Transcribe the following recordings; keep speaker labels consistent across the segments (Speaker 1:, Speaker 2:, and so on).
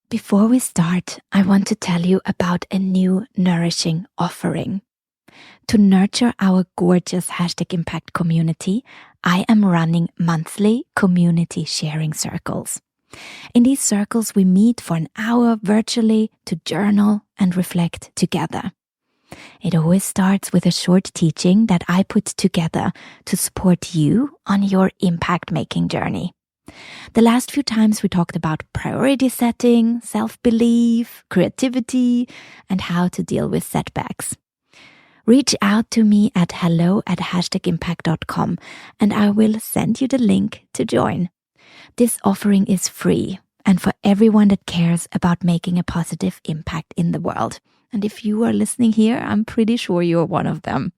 Speaker 1: Before we start, I want to tell you about a new nourishing offering. To nurture our gorgeous #Impact community, I am running monthly community sharing circles. In these circles, we meet for an hour virtually to journal and reflect together. It always starts with a short teaching that I put together to support you on your impact-making journey. The last few times we talked about priority setting, self-belief, creativity, and how to deal with setbacks. Reach out to me at hello@impact.com and I will send you the link to join. This offering is free and for everyone that cares about making a positive impact in the world. And if you are listening here, I'm pretty sure you're one of them.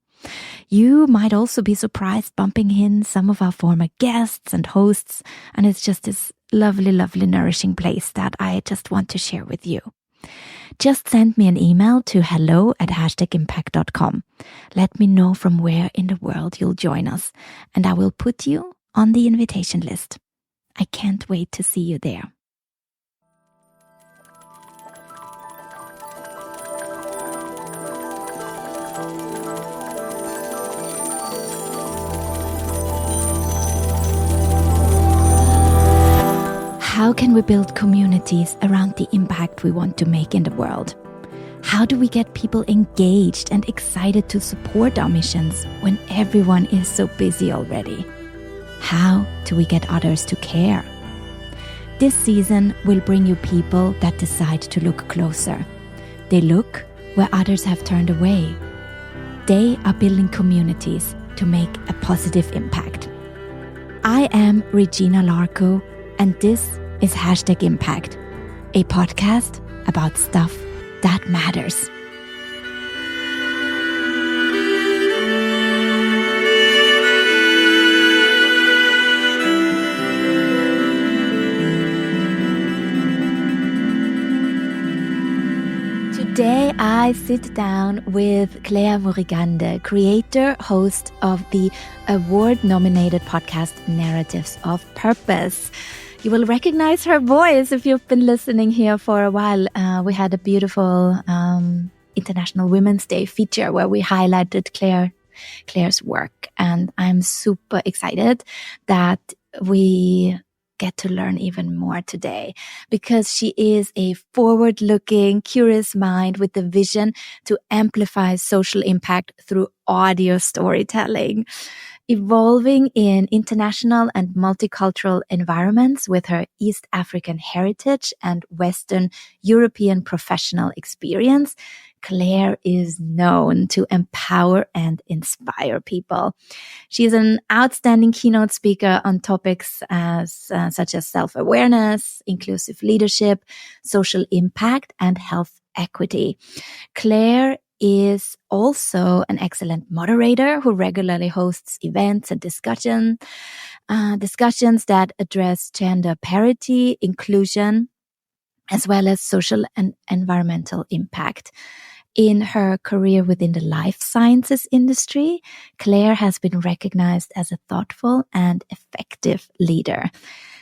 Speaker 1: You might also be surprised bumping in some of our former guests and hosts, and it's just this lovely, lovely, nourishing place that I just want to share with you. Just send me an email to hello@impact.com. Let me know from where in the world you'll join us, and I will put you on the invitation list. I can't wait to see you there. How can we build communities around the impact we want to make in the world? How do we get people engaged and excited to support our missions when everyone is so busy already? How do we get others to care? This season will bring you people that decide to look closer. They look where others have turned away. They are building communities to make a positive impact. I am Regina Larco, and this is #Impact, a podcast about stuff that matters. Today I sit down with Claire Murigande, creator, host of the award-nominated podcast Narratives of Purpose. You will recognize her voice if you've been listening here for a while. We had a beautiful International Women's Day feature where we highlighted Claire's work. And I'm super excited that we get to learn even more today because she is a forward-looking, curious mind with the vision to amplify social impact through audio storytelling. Evolving in international and multicultural environments with her East African heritage and Western European professional experience, Claire is known to empower and inspire people. She is an outstanding keynote speaker on topics such as self-awareness, inclusive leadership, social impact, and health equity. Claire is also an excellent moderator who regularly hosts events and discussions that address gender parity, inclusion, as well as social and environmental impact. In her career within the life sciences industry, Claire has been recognized as a thoughtful and effective leader.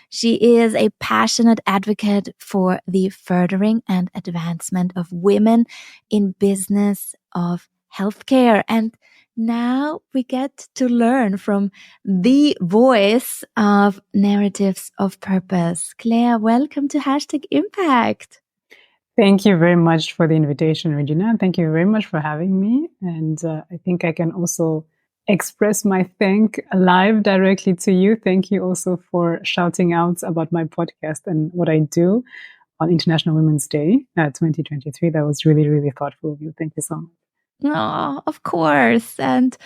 Speaker 1: She is a passionate advocate for the furthering and advancement of women in business, of healthcare. And now we get to learn from the voice of Narratives of Purpose. Claire, welcome to #Impact.
Speaker 2: Thank you very much for the invitation, Regina. Thank you very much for having me. And I think I can also express my thank live directly to you. Thank you also for shouting out about my podcast and what I do on International Women's Day 2023. That was really, really thoughtful of you. Thank you so much.
Speaker 1: Oh, of course. And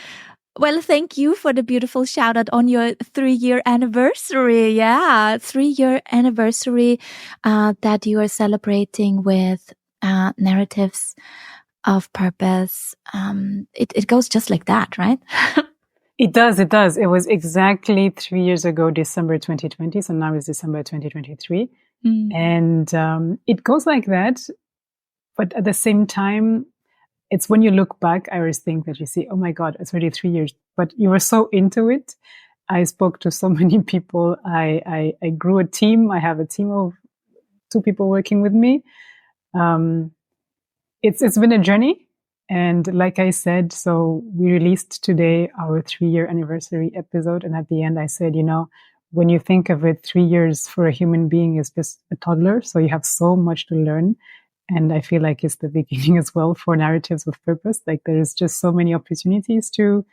Speaker 1: well, thank you for the beautiful shout out on your 3-year anniversary. Yeah, 3-year anniversary that you are celebrating with Narratives of Purpose. It goes just like that, right?
Speaker 2: It does. It was exactly 3 years ago, December 2020. So now it's December 2023. And it goes like that. But at the same time, it's when you look back, I always think that you see, oh my God, it's already 3 years. But you were so into it. I spoke to so many people. I grew a team. I have a team of two people working with me. It's been a journey. And like I said, so we released today our 3-year anniversary episode. And at the end, I said, when you think of it, 3 years for a human being is just a toddler. So you have so much to learn. And I feel like it's the beginning as well for Narratives with Purpose. Like there is just so many opportunities to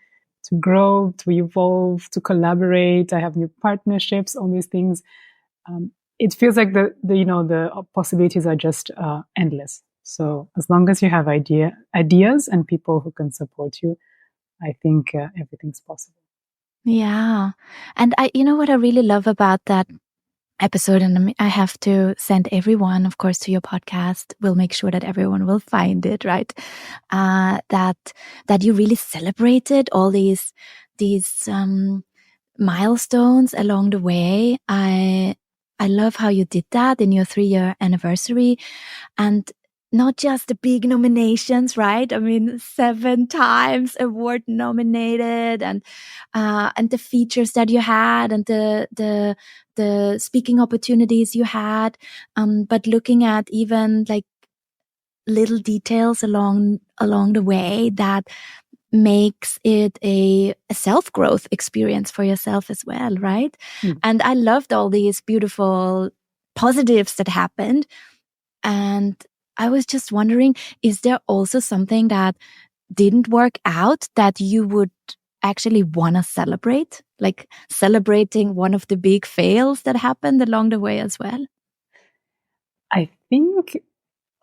Speaker 2: grow, to evolve, to collaborate. I have new partnerships, all these things. It feels like the possibilities are just endless. So as long as you have ideas and people who can support you, I think everything's possible.
Speaker 1: Yeah. And what I really love about that episode, and I have to send everyone, of course, to your podcast. We'll make sure that everyone will find it, right? That you really celebrated all these milestones along the way. I love how you did that in your 3-year anniversary, and not just the big nominations, right? I mean, 7 times award nominated, and the features that you had, and the speaking opportunities you had, but looking at even like little details along the way that makes it a self-growth experience for yourself as well, right? And I loved all these beautiful positives that happened. And I was just wondering, is there also something that didn't work out that you would actually want to celebrate? Like celebrating one of the big fails that happened along the way as well?
Speaker 2: I think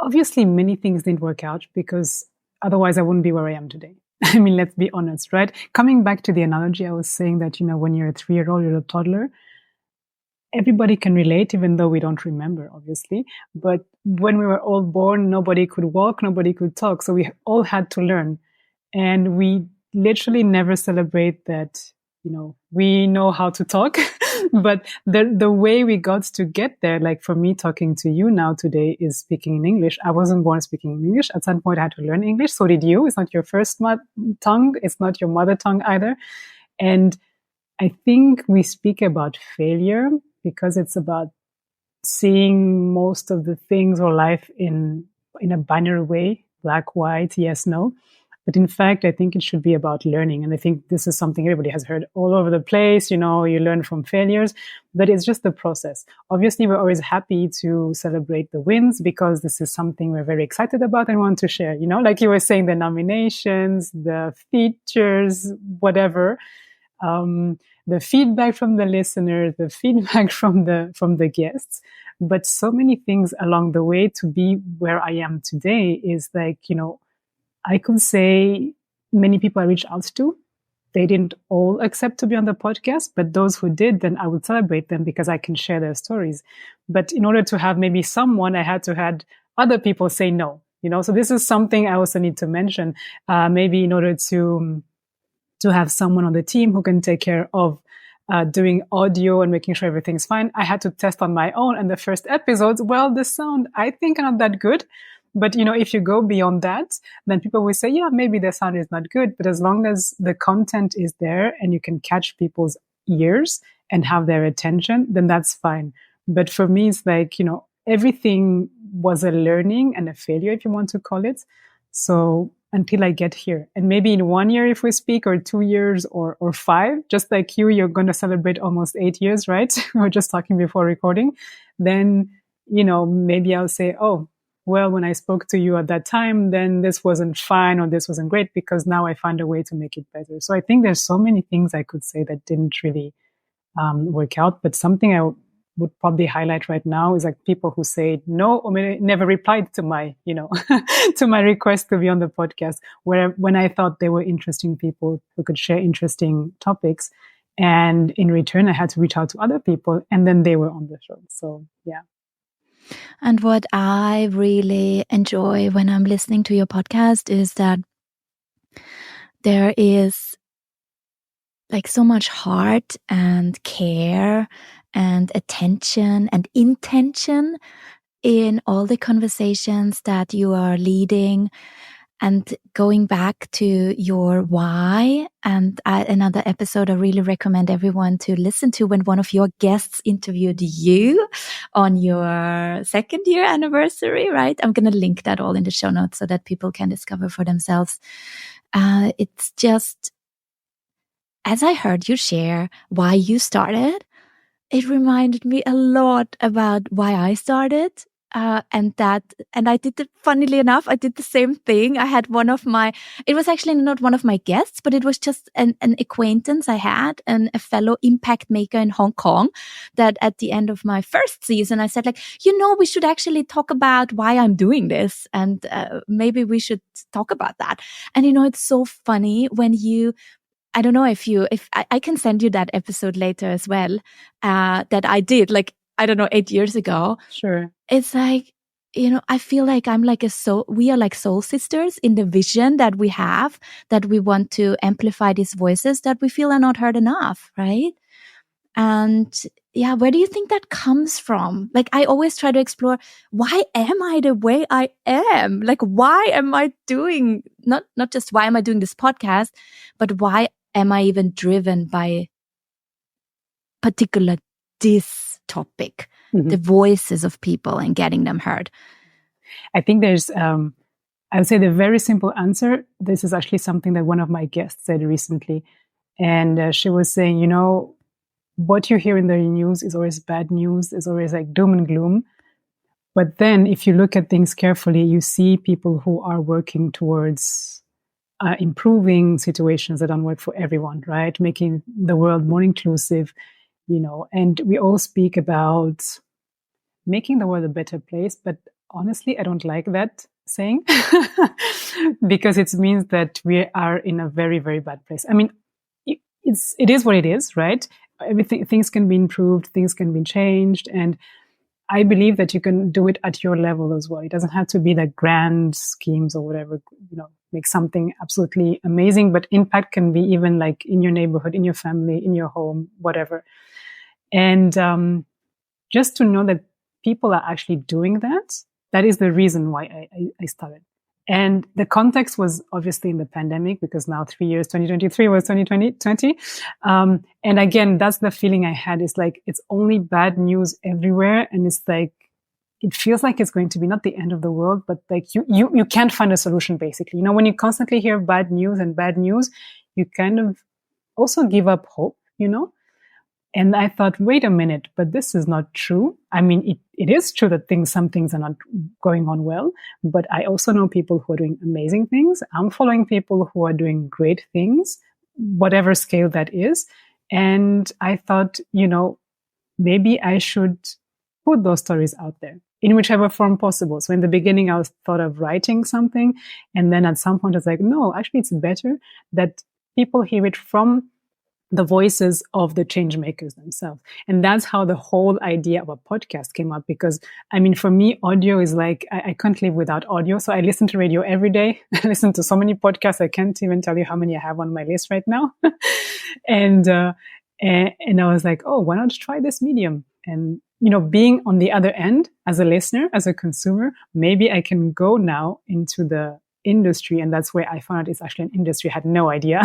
Speaker 2: obviously many things didn't work out because otherwise I wouldn't be where I am today. I mean, let's be honest, right? Coming back to the analogy, I was saying that, when you're a 3-year-old, you're a toddler. Everybody can relate, even though we don't remember, obviously. But when we were all born, nobody could walk, nobody could talk. So we all had to learn. And we literally never celebrate that, we know how to talk. But the way we got to get there, like for me talking to you now today, is speaking in English. I wasn't born speaking in English. At some point I had to learn English. So did you. It's not your first tongue. It's not your mother tongue either. And I think we speak about failure because it's about seeing most of the things or life in a binary way, black, white, yes, no. But in fact, I think it should be about learning. And I think this is something everybody has heard all over the place. You learn from failures, but it's just the process. Obviously, we're always happy to celebrate the wins because this is something we're very excited about and want to share. Like you were saying, the nominations, the features, whatever. The feedback from the listeners, the feedback from the guests, but so many things along the way to be where I am today is like, I could say many people I reached out to, they didn't all accept to be on the podcast, but those who did, then I would celebrate them because I can share their stories. But in order to have maybe someone, I had to have other people say no, so this is something I also need to mention. Maybe in order to have someone on the team who can take care of doing audio and making sure everything's fine, I had to test on my own. And the first episodes, well, the sound, I think, are not that good. But, if you go beyond that, then people will say, yeah, maybe the sound is not good. But as long as the content is there and you can catch people's ears and have their attention, then that's fine. But for me, it's like, everything was a learning and a failure, if you want to call it. So until I get here, and maybe in 1 year, if we speak, or 2 years, or 5, just like you're going to celebrate almost 8 years, right? We were just talking before recording. Then, maybe I'll say, oh, well, when I spoke to you at that time, then this wasn't fine or this wasn't great because now I found a way to make it better. So I think there's so many things I could say that didn't really work out. But something I would probably highlight right now is like people who say no or never replied to my, to my request to be on the podcast, when I thought they were interesting people who could share interesting topics. And in return, I had to reach out to other people and then they were on the show. So, yeah.
Speaker 1: And what I really enjoy when I'm listening to your podcast is that there is like so much heart and care and attention and intention in all the conversations that you are leading. And going back to your why, and another episode I really recommend everyone to listen to when one of your guests interviewed you on your second year anniversary, right? I'm going to link that all in the show notes so that people can discover for themselves. It's just, as I heard you share why you started, it reminded me a lot about why I started. And I did funnily enough, I did the same thing. I had it was actually not one of my guests, but it was just an acquaintance I had, and a fellow impact maker in Hong Kong, that at the end of my first season, I said, like, we should actually talk about why I'm doing this. And maybe we should talk about that. And, it's so funny when I don't know if I can send you that episode later as well, that I did, like, I don't know, 8 years ago.
Speaker 2: Sure.
Speaker 1: It's like, I feel like we are like soul sisters in the vision that we have, that we want to amplify these voices that we feel are not heard enough, right? And yeah, where do you think that comes from? Like, I always try to explore, why am I the way I am? Like, why am I doing, not just why am I doing this podcast, but why am I even driven by particular this topic, the voices of people and getting them heard?
Speaker 2: I think there's, I would say the very simple answer. This is actually something that one of my guests said recently. And she was saying, what you hear in the news is always bad news, is always like doom and gloom. But then if you look at things carefully, you see people who are working towards improving situations that don't work for everyone, right? Making the world more inclusive, and we all speak about making the world a better place. But honestly, I don't like that saying because it means that we are in a very, very bad place. I mean, it is what it is, right? Things can be improved, things can be changed. And I believe that you can do it at your level as well. It doesn't have to be like grand schemes or whatever, make something absolutely amazing, but impact can be even like in your neighborhood, in your family, in your home, whatever. And just to know that people are actually doing that is the reason why I started. And the context was obviously in the pandemic, because now 3 years, 2023 was 2020. And again, that's the feeling I had. It's like, it's only bad news everywhere. And it's like, it feels like it's going to be not the end of the world, but like you can't find a solution, basically. When you constantly hear bad news, you kind of also give up hope, And I thought, wait a minute, but this is not true. I mean, it is true that some things are not going on well, but I also know people who are doing amazing things. I'm following people who are doing great things, whatever scale that is. And I thought, maybe I should put those stories out there in whichever form possible. So in the beginning, I thought of writing something. And then at some point I was like, no, actually it's better that people hear it from the voices of the change makers themselves. And that's how the whole idea of a podcast came up. Because I mean, for me, audio is like, I can't live without audio. So I listen to radio every day. I listen to so many podcasts. I can't even tell you how many I have on my list right now. And I was like, oh, why not try this medium? And, being on the other end as a listener, as a consumer, maybe I can go now into the industry. And that's where I found out it's actually an industry. I had no idea.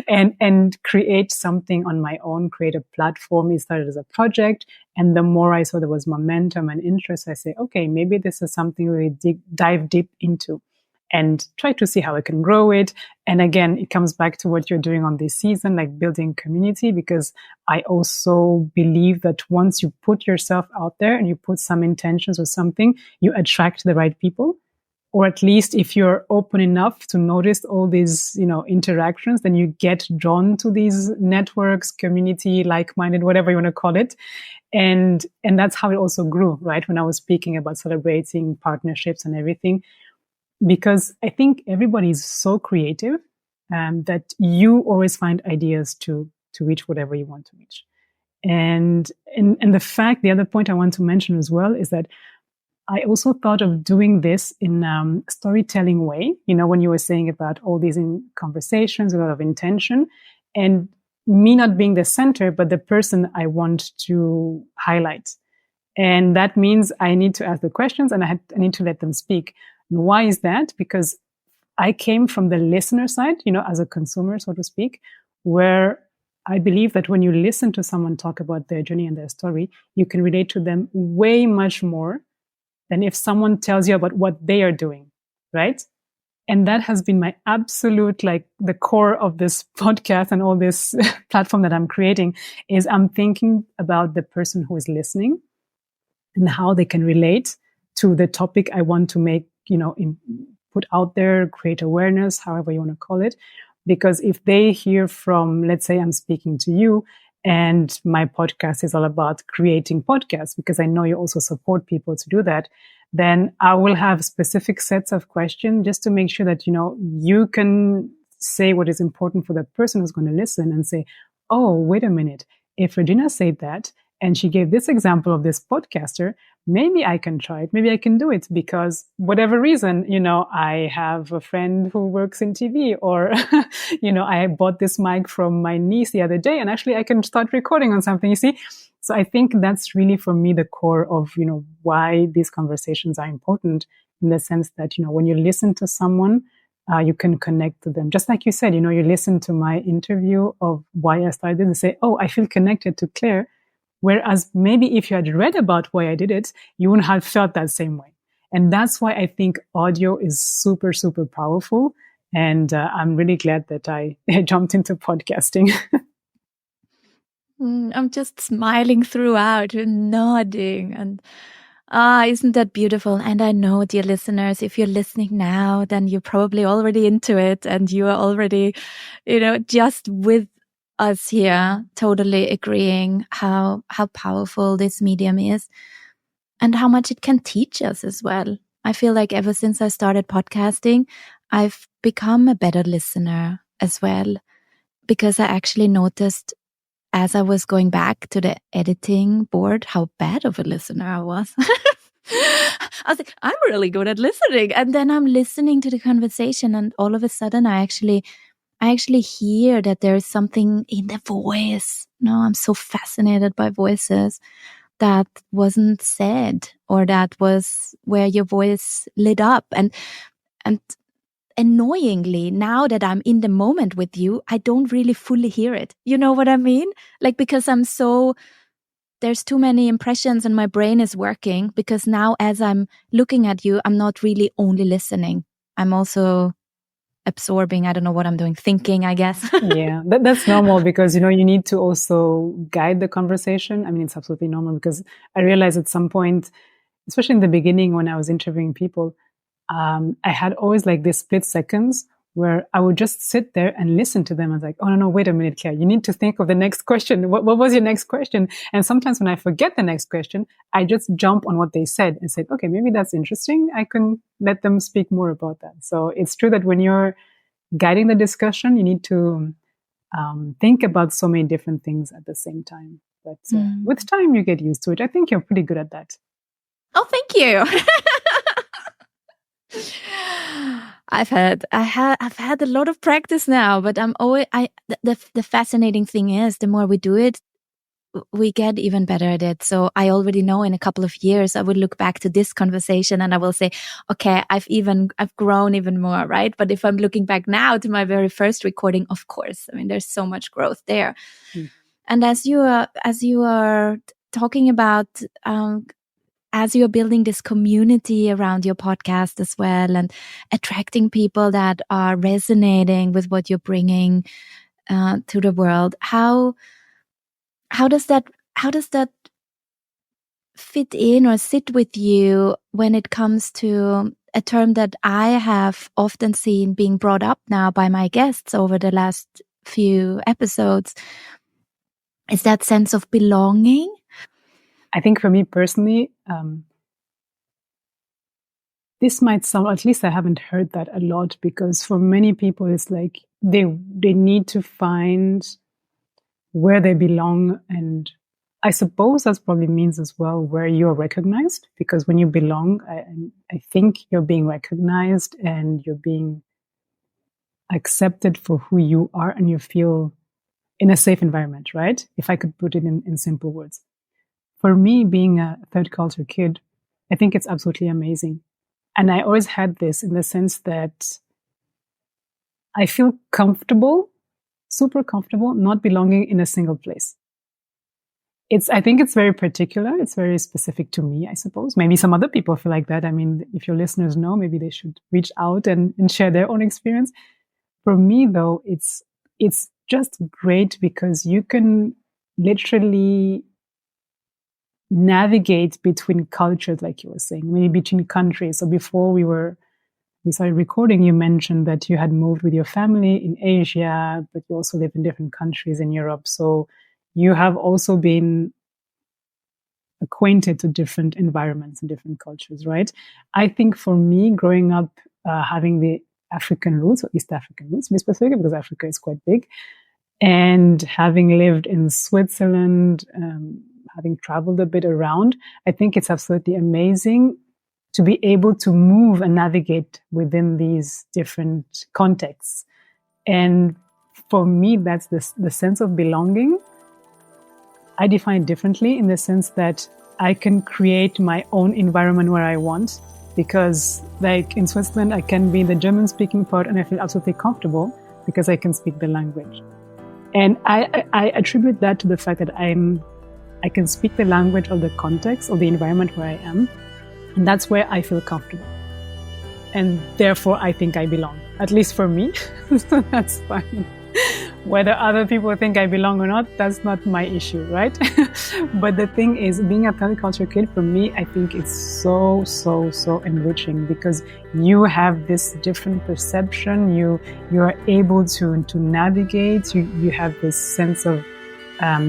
Speaker 2: and create something on my own, create a platform. It started as a project. And the more I saw there was momentum and interest, I say, okay, maybe this is something really dive deep into and try to see how I can grow it. And again, it comes back to what you're doing on this season, like building community, because I also believe that once you put yourself out there and you put some intentions or something, you attract the right people. Or at least if you're open enough to notice all these, interactions, then you get drawn to these networks, community, like-minded, whatever you want to call it. And that's how it also grew, right? When I was speaking about celebrating partnerships and everything, because I think everybody is so creative that you always find ideas to reach whatever you want to reach. And the other point I want to mention as well is that I also thought of doing this in storytelling way, when you were saying about all these conversations, a lot of intention, and me not being the center, but the person I want to highlight. And that means I need to ask the questions and I need to let them speak. And why is that? Because I came from the listener side, as a consumer, so to speak, where I believe that when you listen to someone talk about their journey and their story, you can relate to them way much more than if someone tells you about what they are doing, right? And that has been my absolute, like, the core of this podcast and all this platform that I'm creating is I'm thinking about the person who is listening and how they can relate to the topic I want to make, put out there, create awareness, however you want to call it. Because if they hear from, let's say I'm speaking to you and my podcast is all about creating podcasts, because I know you also support people to do that, then I will have specific sets of questions just to make sure that, you can say what is important for the person who's going to listen and say, oh, wait a minute. If Regina said that, and she gave this example of this podcaster, maybe I can try it. Maybe I can do it because whatever reason, I have a friend who works in TV, or, I bought this mic from my niece the other day and actually I can start recording on something, you see? So I think that's really for me the core of, why these conversations are important, in the sense that, when you listen to someone, you can connect to them. Just like you said, you listen to my interview of why I started and say, oh, I feel connected to Claire. Whereas maybe if you had read about why I did it, you wouldn't have felt that same way. And that's why I think audio is super, super powerful. And I'm really glad that I jumped into podcasting.
Speaker 1: I'm just smiling throughout and nodding. And isn't that beautiful? And I know, dear listeners, if you're listening now, then you're probably already into it and you are already, just with us here, totally agreeing how powerful this medium is and how much it can teach us as well. I feel like ever since I started podcasting, I've become a better listener as well, because I actually noticed as I was going back to the editing board how bad of a listener I was. I was like, I'm really good at listening. And then I'm listening to the conversation and all of a sudden I actually hear that there is something in the voice. I'm so fascinated by voices that wasn't said, or that was where your voice lit up. And annoyingly, now that I'm in the moment with you, I don't really fully hear it. You know what I mean? Like, because there's too many impressions and my brain is working, because now as I'm looking at you, I'm not really only listening. I'm also absorbing, I don't know what I'm doing, thinking, I guess.
Speaker 2: Yeah, that's normal, because, you need to also guide the conversation. I mean, it's absolutely normal, because I realized at some point, especially in the beginning when I was interviewing people, I had always like this split seconds where I would just sit there and listen to them. I was like, oh, no, wait a minute, Claire, you need to think of the next question. What was your next question? And sometimes when I forget the next question, I just jump on what they said and said, okay, maybe that's interesting. I can let them speak more about that. So it's true that when you're guiding the discussion, you need to think about so many different things at the same time. But with time, you get used to it. I think you're pretty good at that.
Speaker 1: Oh, thank you. I've had a lot of practice now, but the fascinating thing is, the more we do it, we get even better at it. So I already know in a couple of years, I will look back to this conversation and I will say, okay, I've grown even more, right? But if I'm looking back now to my very first recording, of course, I mean, there's so much growth there. And as you are talking about, as you're building this community around your podcast as well, and attracting people that are resonating with what you're bringing to the world, how does that fit in or sit with you when it comes to a term that I have often seen being brought up now by my guests over the last few episodes? Is that sense of belonging?
Speaker 2: I think for me personally, this might sound, at least I haven't heard that a lot, because for many people, it's like they need to find where they belong. And I suppose that probably means as well where you're recognized, because when you belong, I think you're being recognized and you're being accepted for who you are, and you feel in a safe environment, right? If I could put it in simple words. For me, being a third culture kid, I think it's absolutely amazing. And I always had this in the sense that I feel comfortable, super comfortable, not belonging in a single place. I think it's very particular. It's very specific to me, I suppose. Maybe some other people feel like that. I mean, if your listeners know, maybe they should reach out and share their own experience. For me, though, it's just great because you can literally navigate between cultures, like you were saying, maybe between countries. So before we started recording, you mentioned that you had moved with your family in Asia, but you also live in different countries in Europe. So you have also been acquainted to different environments and different cultures, right? I think for me, growing up, having the African roots or East African roots, to be specific, because Africa is quite big, and having lived in Switzerland, having traveled a bit around, I think it's absolutely amazing to be able to move and navigate within these different contexts. And for me, that's the sense of belonging. I define it differently in the sense that I can create my own environment where I want, because like in Switzerland, I can be in the German speaking part and I feel absolutely comfortable because I can speak the language. And I attribute that to the fact that I can speak the language of the context of the environment where I am. And that's where I feel comfortable. And therefore, I think I belong, at least for me. So that's fine. Whether other people think I belong or not, that's not my issue, right? But the thing is, being a polyculture kid, for me, I think it's so enriching because you have this different perception. You are able to navigate. You have this sense of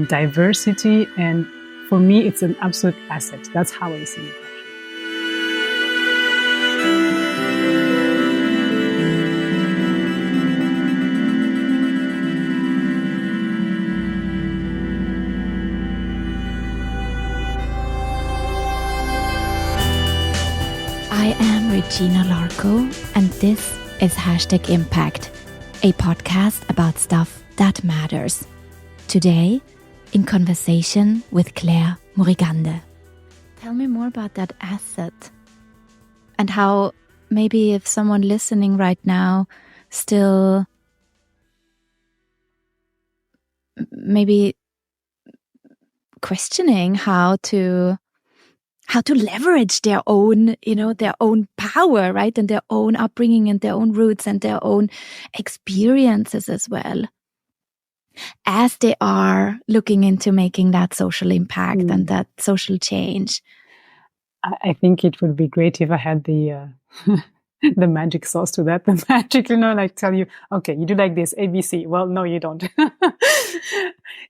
Speaker 2: diversity. And for me, it's an absolute asset. That's how I see it.
Speaker 1: I am Regina Larco, and this is #Impact, a podcast about stuff that matters. Today, in conversation with Claire Murigande. Tell me more about that asset and how maybe if someone listening right now still maybe questioning how to leverage their own, their own power, right? And their own upbringing and their own roots and their own experiences as well, as they are looking into making that social impact and that social change.
Speaker 2: I think it would be great if I had the the magic sauce to that. The magic, like tell you, okay, you do like this, ABC. Well, no, you don't.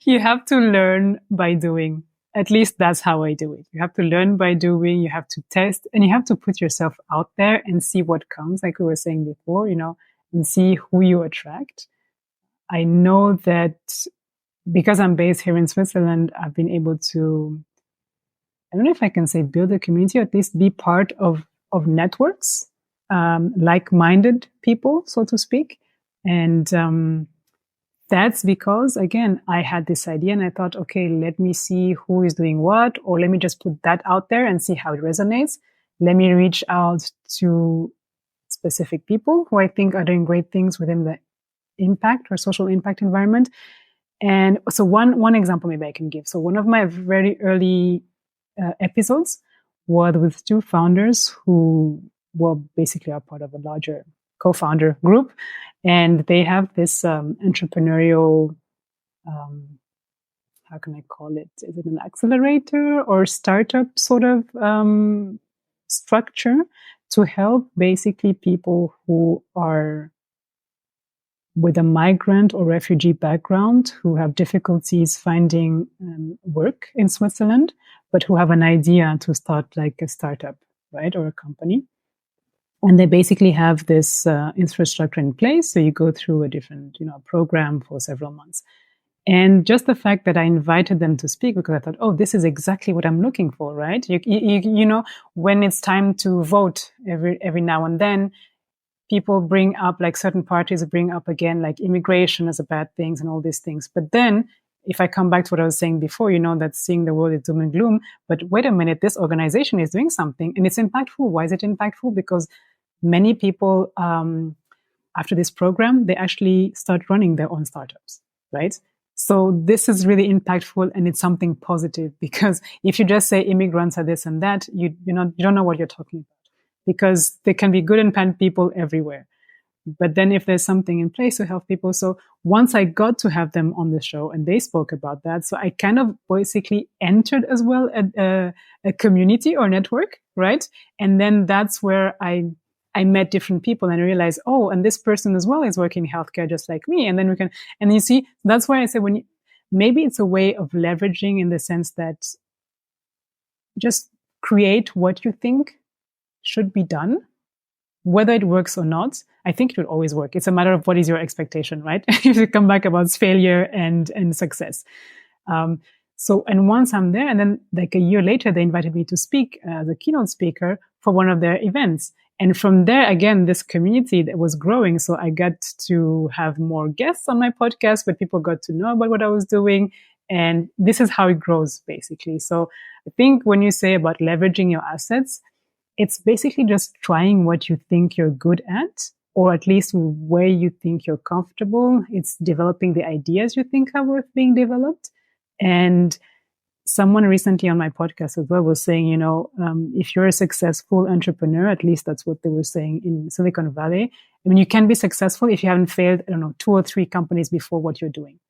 Speaker 2: You have to learn by doing. At least that's how I do it. You have to learn by doing, you have to test, and you have to put yourself out there and see what comes, like we were saying before, and see who you attract. I know that because I'm based here in Switzerland, I've been able to, I don't know if I can say build a community, or at least be part of networks, like-minded people, so to speak. And that's because, again, I had this idea and I thought, okay, let me see who is doing what, or let me just put that out there and see how it resonates. Let me reach out to specific people who I think are doing great things within the impact or social impact environment. And so one example maybe I can give. So one of my very early episodes was with two founders who were basically a part of a larger co-founder group. And they have this entrepreneurial, how can I call it? Is it an accelerator or startup sort of structure to help basically people who are with a migrant or refugee background who have difficulties finding work in Switzerland, but who have an idea to start like a startup, right, or a company. And they basically have this infrastructure in place. So you go through a different, program for several months. And just the fact that I invited them to speak, because I thought, oh, this is exactly what I'm looking for, right? You know, when it's time to vote every now and then, people bring up, like certain parties bring up again, like immigration as a bad thing and all these things. But then if I come back to what I was saying before, that seeing the world is doom and gloom, but wait a minute, this organization is doing something and it's impactful. Why is it impactful? Because many people after this program, they actually start running their own startups, right? So this is really impactful, and it's something positive, because if you just say immigrants are this and that, you don't know what you're talking about, because there can be good and bad people everywhere. But then if there's something in place to help people. So once I got to have them on the show and they spoke about that, so I kind of basically entered as well a community or network, right? And then that's where I met different people and I realized, oh, and this person as well is working in healthcare just like me. And then and you see, that's why I say maybe it's a way of leveraging, in the sense that just create what you think should be done. Whether it works or not, I think it will always work. It's a matter of what is your expectation, right? If you come back about failure and success. And once I'm there, and then like a year later, they invited me to speak as a keynote speaker for one of their events. And from there, again, this community that was growing. So I got to have more guests on my podcast, but people got to know about what I was doing. And this is how it grows, basically. So I think when you say about leveraging your assets, it's basically just trying what you think you're good at, or at least where you think you're comfortable. It's developing the ideas you think are worth being developed. And someone recently on my podcast as well was saying, if you're a successful entrepreneur, at least that's what they were saying in Silicon Valley. I mean, you can be successful if you haven't failed, 2 or 3 companies before what you're doing.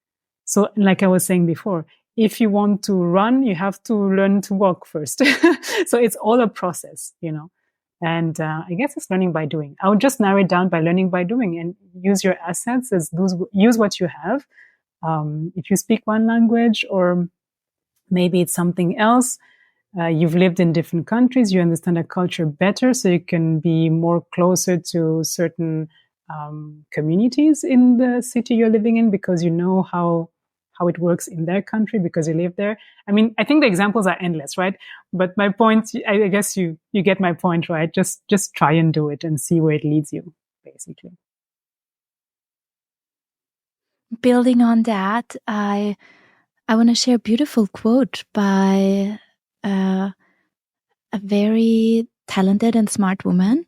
Speaker 2: So like I was saying before, if you want to run, you have to learn to walk first. So it's all a process, and I guess it's learning by doing. I would just narrow it down by learning by doing, and use your assets as use what you have. If you speak one language, or maybe it's something else, you've lived in different countries, you understand a culture better, so you can be more closer to certain communities in the city you're living in, because you know how it works in their country because you live there. I mean, I think the examples are endless, right? But my point, I guess you get my point, right? Just try and do it and see where it leads you, basically.
Speaker 1: Building on that, I want to share a beautiful quote by a very talented and smart woman.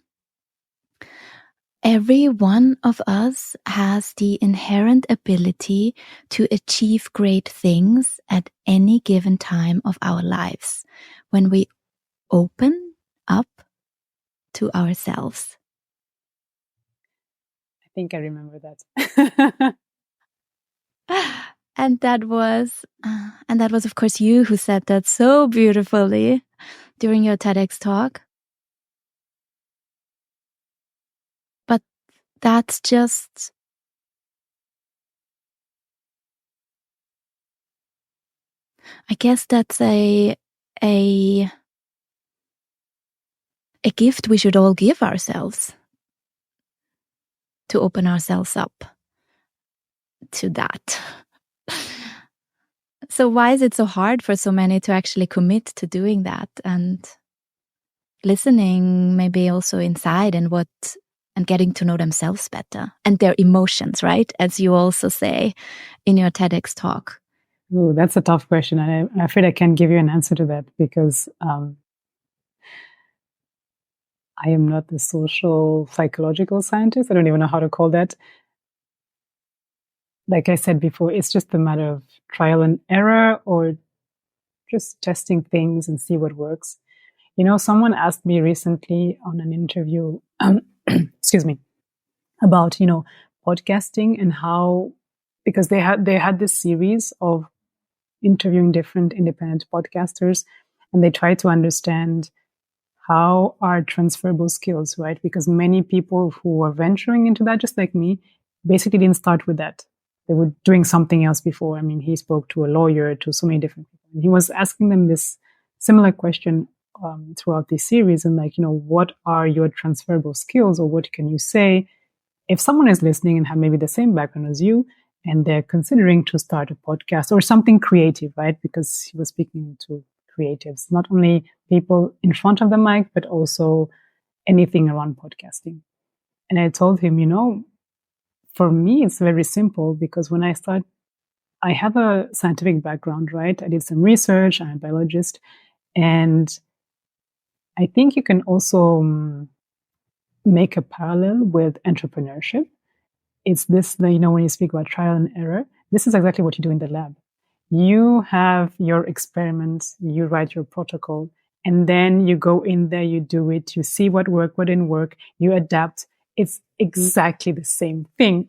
Speaker 1: Every one of us has the inherent ability to achieve great things at any given time of our lives when we open up to ourselves.
Speaker 2: I think I remember that.
Speaker 1: And that was, of course, you who said that so beautifully during your TEDx talk. But that's just, I guess that's a gift we should all give ourselves, to open ourselves up to that. So why is it so hard for so many to actually commit to doing that, and listening maybe also inside and getting to know themselves better and their emotions, right? As you also say in your TEDx talk.
Speaker 2: Oh, that's a tough question. And I'm afraid I can't give you an answer to that, because I am not a social psychological scientist. I don't even know how to call that. Like I said before, it's just a matter of trial and error, or just testing things and see what works. Someone asked me recently on an interview, excuse me, about, podcasting and how, because they had this series of interviewing different independent podcasters, and they tried to understand how are transferable skills, right? Because many people who are venturing into that, just like me, basically didn't start with that. They were doing something else before. I mean, he spoke to a lawyer, to so many different people. And he was asking them this similar question throughout this series, and what are your transferable skills, or what can you say if someone is listening and have maybe the same background as you, and they're considering to start a podcast or something creative, right? Because he was speaking to creatives, not only people in front of the mic, but also anything around podcasting. And I told him, for me, it's very simple, because when I start, I have a scientific background, right? I did some research. I'm a biologist. And I think you can also make a parallel with entrepreneurship, it's this, when you speak about trial and error, this is exactly what you do in the lab. You have your experiments, you write your protocol, and then you go in there, you do it, you see what worked, what didn't work, you adapt. It's exactly the same thing.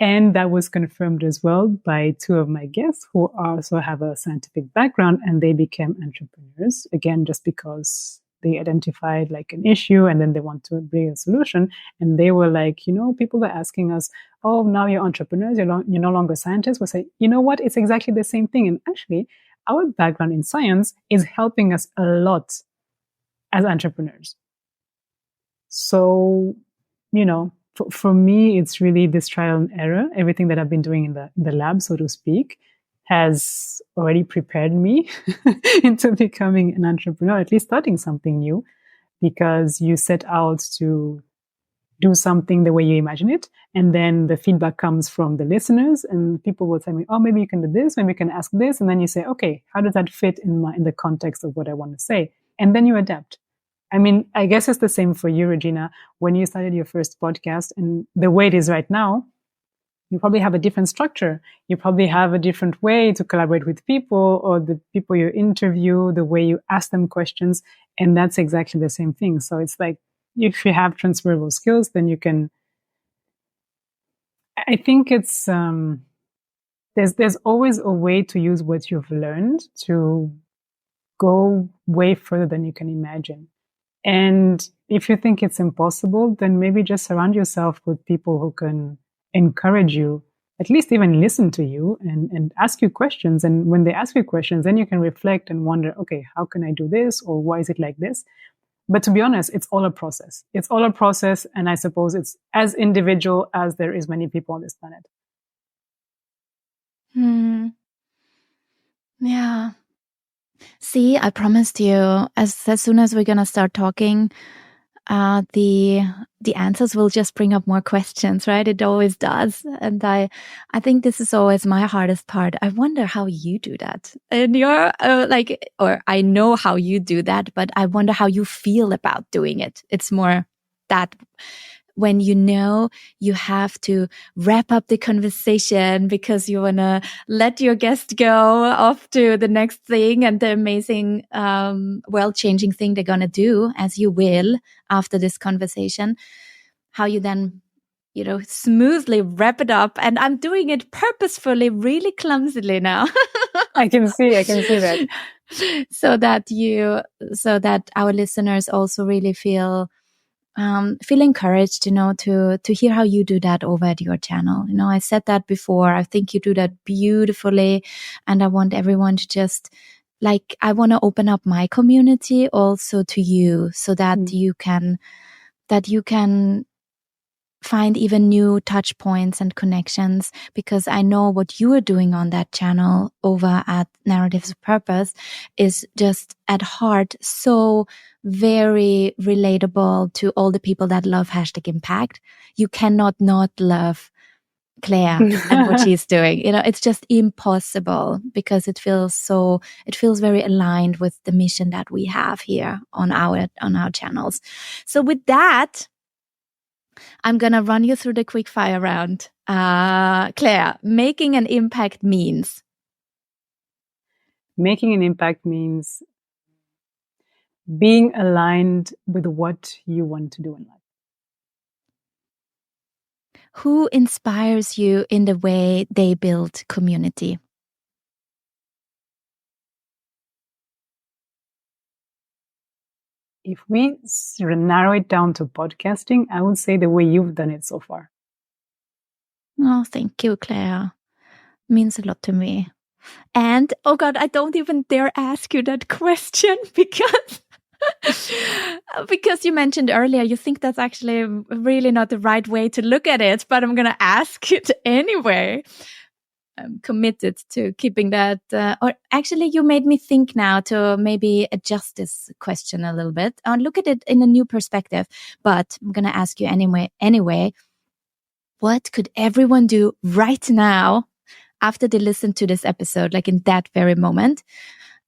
Speaker 2: And that was confirmed as well by two of my guests who also have a scientific background, and they became entrepreneurs, again, just because they identified like an issue and then they want to bring a solution. And they were like, people are asking us, oh, now you're entrepreneurs, you're no longer scientists. We'll say, you know what? It's exactly the same thing. And actually, our background in science is helping us a lot as entrepreneurs. So, for me, it's really this trial and error. Everything that I've been doing in the lab, so to speak, has already prepared me into becoming an entrepreneur, at least starting something new, because you set out to do something the way you imagine it. And then the feedback comes from the listeners, and people will tell me, oh, maybe you can do this, maybe you can ask this. And then you say, okay, how does that fit in the context of what I want to say? And then you adapt. I mean, I guess it's the same for you, Regina. When you started your first podcast and the way it is right now, you probably have a different structure. You probably have a different way to collaborate with people, or the people you interview, the way you ask them questions. And that's exactly the same thing. So it's like, if you have transferable skills, then you can, I think it's, there's always a way to use what you've learned to go way further than you can imagine. And if you think it's impossible, then maybe just surround yourself with people who can encourage you, at least even listen to you and ask you questions. And when they ask you questions, then you can reflect and wonder, okay, how can I do this? Or why is it like this? But to be honest, it's all a process. It's all a process. And I suppose it's as individual as there is many people on this planet.
Speaker 1: Yeah. See, I promised you, as soon as we're gonna start talking, the answers will just bring up more questions, right? It always does. And I think this is always my hardest part. I wonder how you do that. And you're or I know how you do that, but I wonder how you feel about doing it. It's more that when you have to wrap up the conversation because you want to let your guest go off to the next thing and the amazing, world-changing thing they're going to do, as you will after this conversation, how you then, smoothly wrap it up. And I'm doing it purposefully, really clumsily now.
Speaker 2: I can see that.
Speaker 1: so that our listeners also really feel encouraged, to hear how you do that over at your channel. I said that before. I think you do that beautifully. And I want everyone to just, I want to open up my community also to you, so that you can find even new touch points and connections, because I know what you are doing on that channel over at Narratives of Purpose is just at heart so very relatable to all the people that love #impact. You cannot not love Claire and what she's doing. It's just impossible, because it feels very aligned with the mission that we have here on our channels. So with that, I'm going to run you through the quick fire round. Claire, making an impact means?
Speaker 2: Making an impact means being aligned with what you want to do in life.
Speaker 1: Who inspires you in the way they build community?
Speaker 2: If we narrow it down to podcasting, I would say the way you've done it so far.
Speaker 1: Oh, thank you, Claire. Means a lot to me. And, oh God, I don't even dare ask you that question because you mentioned earlier, you think that's actually really not the right way to look at it, but I'm going to ask it anyway. I'm committed to keeping that, or actually you made me think now to maybe adjust this question a little bit and look at it in a new perspective. But I'm going to ask you anyway, what could everyone do right now after they listen to this episode, like in that very moment,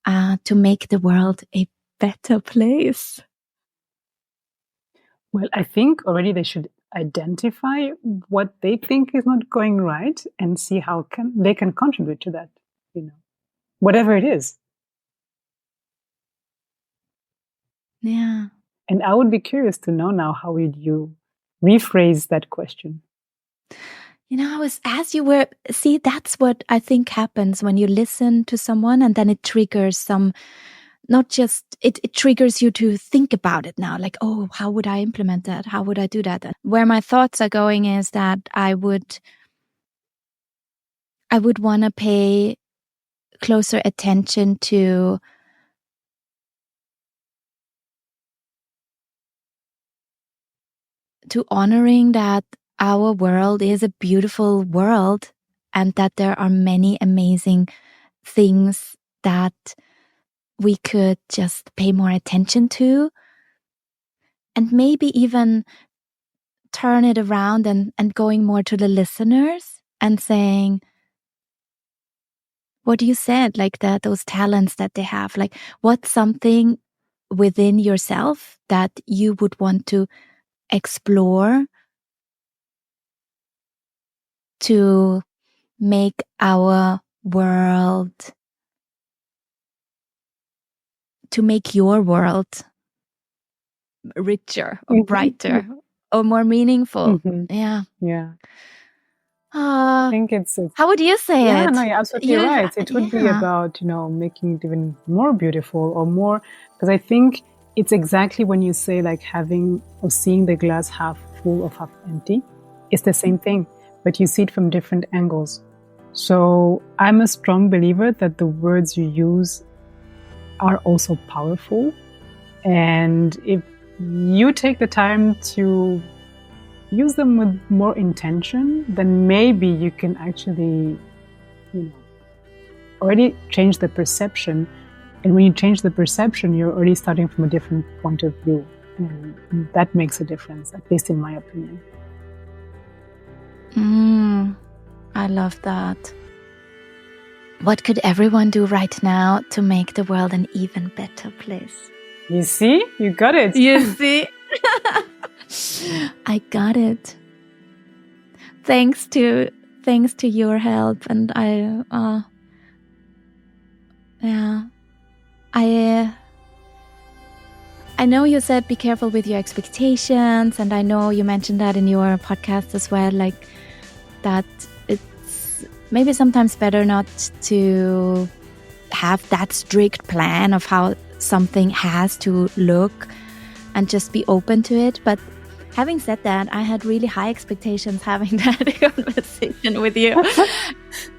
Speaker 1: to make the world a better place?
Speaker 2: Well, I think already they should identify what they think is not going right and see how they can contribute to that, whatever it is.
Speaker 1: Yeah.
Speaker 2: And I would be curious to know now, how would you rephrase that question?
Speaker 1: As you were, see, that's what I think happens when you listen to someone, and then it triggers it triggers you to think about it now. Like, oh, how would I implement that? How would I do that? Where my thoughts are going is that I would want to pay closer attention to honoring that our world is a beautiful world, and that there are many amazing things that we could just pay more attention to, and maybe even turn it around and going more to the listeners and saying what you said, like those talents that they have, like what's something within yourself that you would want to explore to make our world, to make your world richer or brighter or more meaningful. Yeah.
Speaker 2: I think it's
Speaker 1: how would you say
Speaker 2: it?
Speaker 1: Yeah,
Speaker 2: no, you're absolutely right. It would be about, making it even more beautiful or more, because I think it's exactly when you say like having or seeing the glass half full or half empty. It's the same thing, but you see it from different angles. So I'm a strong believer that the words you use are also powerful. And if you take the time to use them with more intention, then maybe you can actually, already change the perception. And when you change the perception, you're already starting from a different point of view. And that makes a difference, at least in my opinion.
Speaker 1: I love that. What could everyone do right now to make the world an even better place?
Speaker 2: You see? You got it.
Speaker 1: You see? I got it. Thanks to your help, and I know you said be careful with your expectations, and I know you mentioned that in your podcast as well, like that it's maybe sometimes better not to have that strict plan of how something has to look and just be open to it. But having said that, I had really high expectations having that conversation with you. I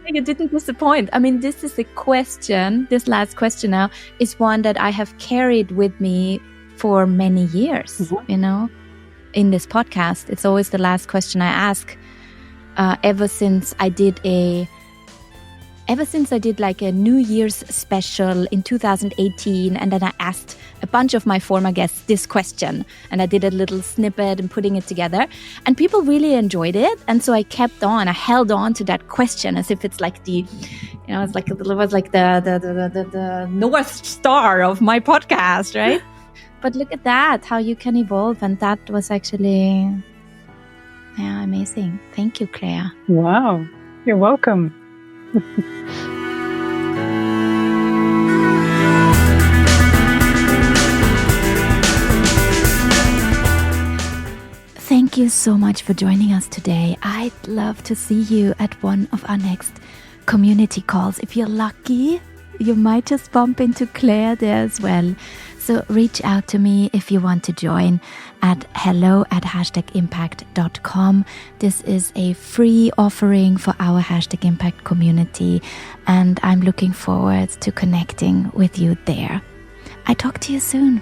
Speaker 1: think it didn't disappoint. I mean, this is a question, this last question now is one that I have carried with me for many years, in this podcast. It's always the last question I ask ever since I did like a New Year's special in 2018, and then I asked a bunch of my former guests this question, and I did a little snippet and putting it together, and people really enjoyed it. And so I held on to that question as if it's like the, it was like the North Star of my podcast, right? But look at that, how you can evolve, and that was actually, amazing. Thank you, Claire.
Speaker 2: Wow, you're welcome.
Speaker 1: Thank you so much for joining us today. I'd love to see you at one of our next community calls. If you're lucky, you might just bump into Claire there as well. So reach out to me if you want to join at hello@impact.com. This is a free offering for our #Impact community, and I'm looking forward to connecting with you there. I talk to you soon.